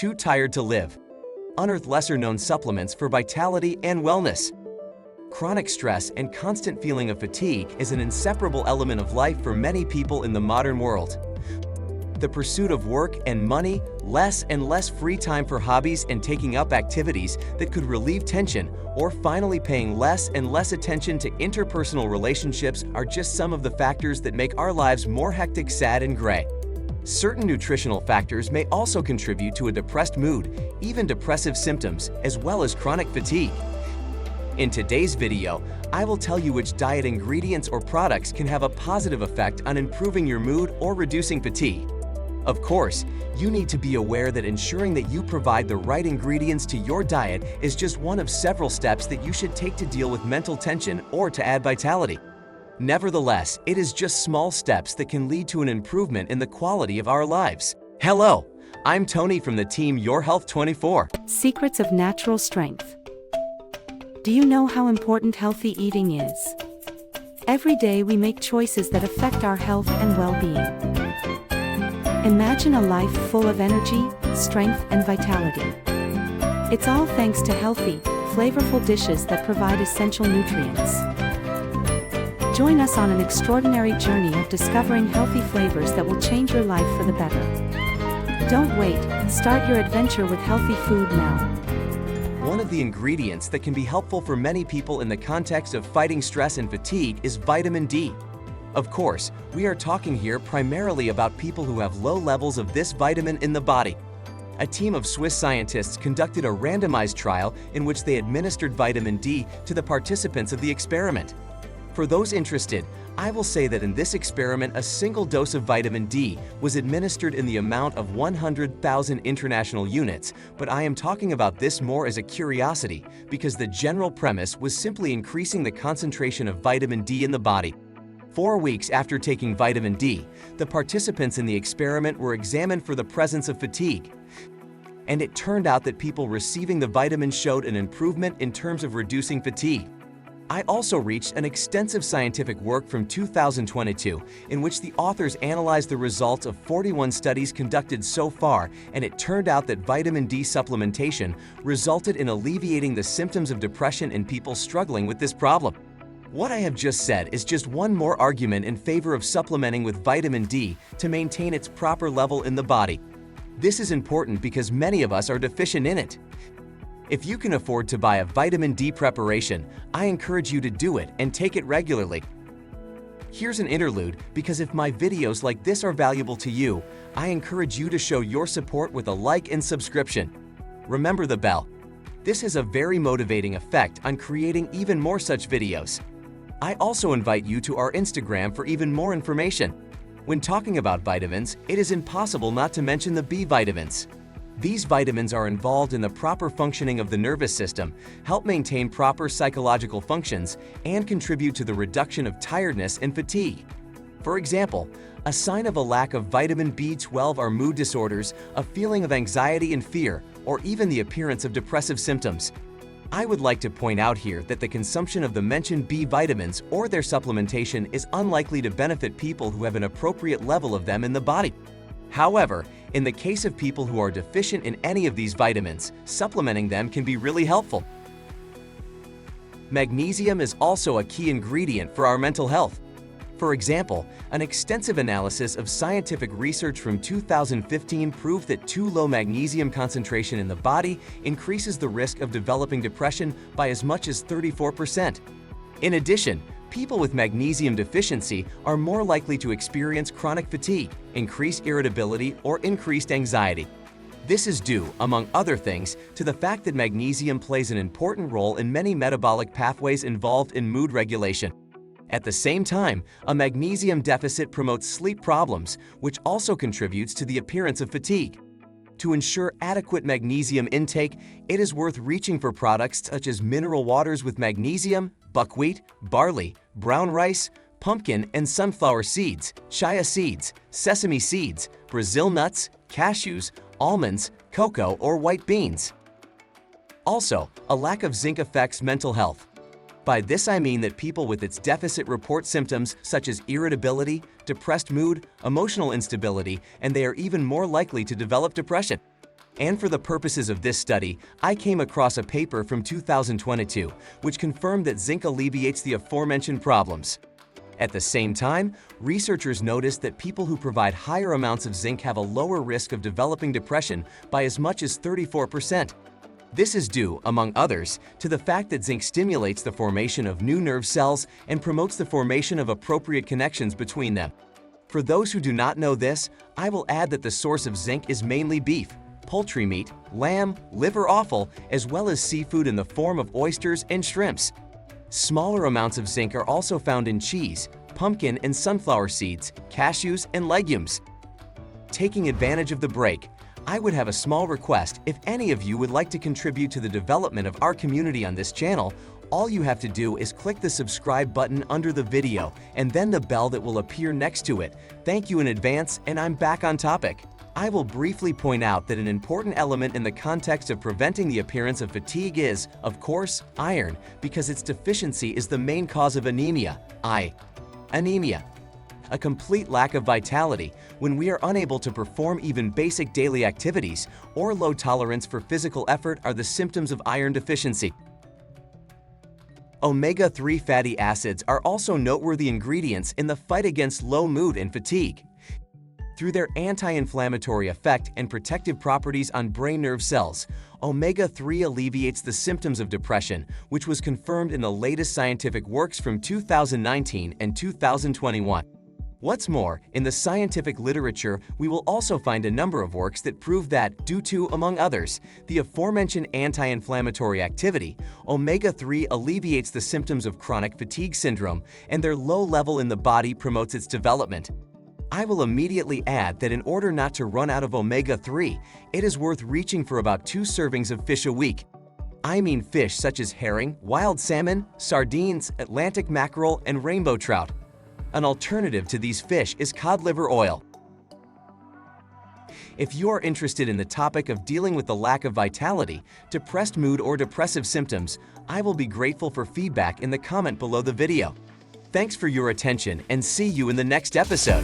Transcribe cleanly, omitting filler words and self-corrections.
too tired to live. Unearth lesser-known supplements for vitality and wellness. Chronic stress and constant feeling of fatigue is an inseparable element of life for many people in the modern world. The pursuit of work and money, less and less free time for hobbies and taking up activities that could relieve tension, or finally paying less and less attention to interpersonal relationships are just some of the factors that make our lives more hectic, sad, and gray. Certain nutritional factors may also contribute to a depressed mood, even depressive symptoms, as well as chronic fatigue. In today's video, I will tell you which diet ingredients or products can have a positive effect on improving your mood or reducing fatigue. Of course, you need to be aware that ensuring that you provide the right ingredients to your diet is just one of several steps that you should take to deal with mental tension or to add vitality. Nevertheless, it is just small steps that can lead to an improvement in the quality of our lives. Hello, I'm Tony from the team Your Health 24. Secrets of natural strength. Do you know how important healthy eating is? Every day we make choices that affect our health and well-being. Imagine a life full of energy, strength, and vitality. It's all thanks to healthy, flavorful dishes that provide essential nutrients. Join us on an extraordinary journey of discovering healthy flavors that will change your life for the better. Don't wait, start your adventure with healthy food now. One of the ingredients that can be helpful for many people in the context of fighting stress and fatigue is vitamin D. Of course, we are talking here primarily about people who have low levels of this vitamin in the body. A team of Swiss scientists conducted a randomized trial in which they administered vitamin D to the participants of the experiment. For those interested, I will say that in this experiment, a single dose of vitamin D was administered in the amount of 100,000 international units, but I am talking about this more as a curiosity because the general premise was simply increasing the concentration of vitamin D in the body. 4 weeks after taking vitamin D, the participants in the experiment were examined for the presence of fatigue. And it turned out that people receiving the vitamin showed an improvement in terms of reducing fatigue. I also reached an extensive scientific work from 2022 in which the authors analyzed the results of 41 studies conducted so far, and it turned out that vitamin D supplementation resulted in alleviating the symptoms of depression in people struggling with this problem. What I have just said is just one more argument in favor of supplementing with vitamin D to maintain its proper level in the body. This is important because many of us are deficient in it. If you can afford to buy a vitamin D preparation, I encourage you to do it and take it regularly. Here's an interlude because if my videos like this are valuable to you, I encourage you to show your support with a like and subscription. Remember the bell. This has a very motivating effect on creating even more such videos. I also invite you to our Instagram for even more information. When talking about vitamins, it is impossible not to mention the B vitamins. These vitamins are involved in the proper functioning of the nervous system, help maintain proper psychological functions, and contribute to the reduction of tiredness and fatigue. For example, a sign of a lack of vitamin B12 are mood disorders, a feeling of anxiety and fear, or even the appearance of depressive symptoms. I would like to point out here that the consumption of the mentioned B vitamins or their supplementation is unlikely to benefit people who have an appropriate level of them in the body. However, in the case of people who are deficient in any of these vitamins, supplementing them can be really helpful. Magnesium is also a key ingredient for our mental health. For example, an extensive analysis of scientific research from 2015 proved that too low magnesium concentration in the body increases the risk of developing depression by as much as 34%. In addition, people with magnesium deficiency are more likely to experience chronic fatigue, increased irritability, or increased anxiety. This is due, among other things, to the fact that magnesium plays an important role in many metabolic pathways involved in mood regulation. At the same time, a magnesium deficit promotes sleep problems, which also contributes to the appearance of fatigue. To ensure adequate magnesium intake, it is worth reaching for products such as mineral waters with magnesium, buckwheat, barley, brown rice, pumpkin and sunflower seeds, chia seeds, sesame seeds, Brazil nuts, cashews, almonds, cocoa, or white beans. Also, a lack of zinc affects mental health. By this I mean that people with its deficit report symptoms such as irritability, depressed mood, emotional instability, and they are even more likely to develop depression. And for the purposes of this study, I came across a paper from 2022 which confirmed that zinc alleviates the aforementioned problems. At the same time, researchers noticed that people who provide higher amounts of zinc have a lower risk of developing depression by as much as 34%. This is due, among others, to the fact that zinc stimulates the formation of new nerve cells and promotes the formation of appropriate connections between them. For those who do not know this, I will add that the source of zinc is mainly beef, poultry meat, lamb, liver offal, as well as seafood in the form of oysters and shrimps. Smaller amounts of zinc are also found in cheese, pumpkin and sunflower seeds, cashews, and legumes. Taking advantage of the break, I would have a small request. If any of you would like to contribute to the development of our community on this channel, all you have to do is click the subscribe button under the video and then the bell that will appear next to it. Thank you in advance, and I'm back on topic. I will briefly point out that an important element in the context of preventing the appearance of fatigue is, of course, iron, because its deficiency is the main cause of anemia. Anemia. A complete lack of vitality when we are unable to perform even basic daily activities, or low tolerance for physical effort are the symptoms of iron deficiency. Omega-3 fatty acids are also noteworthy ingredients in the fight against low mood and fatigue. Through their anti-inflammatory effect and protective properties on brain nerve cells, omega-3 alleviates the symptoms of depression, which was confirmed in the latest scientific works from 2019 and 2021. What's more, in the scientific literature, we will also find a number of works that prove that, due to, among others, the aforementioned anti-inflammatory activity, omega-3 alleviates the symptoms of chronic fatigue syndrome, and their low level in the body promotes its development. I will immediately add that in order not to run out of omega-3, it is worth reaching for about 2 servings of fish a week. I mean fish such as herring, wild salmon, sardines, Atlantic mackerel, and rainbow trout. An alternative to these fish is cod liver oil. If you are interested in the topic of dealing with the lack of vitality, depressed mood, or depressive symptoms, I will be grateful for feedback in the comment below the video. Thanks for your attention, and see you in the next episode.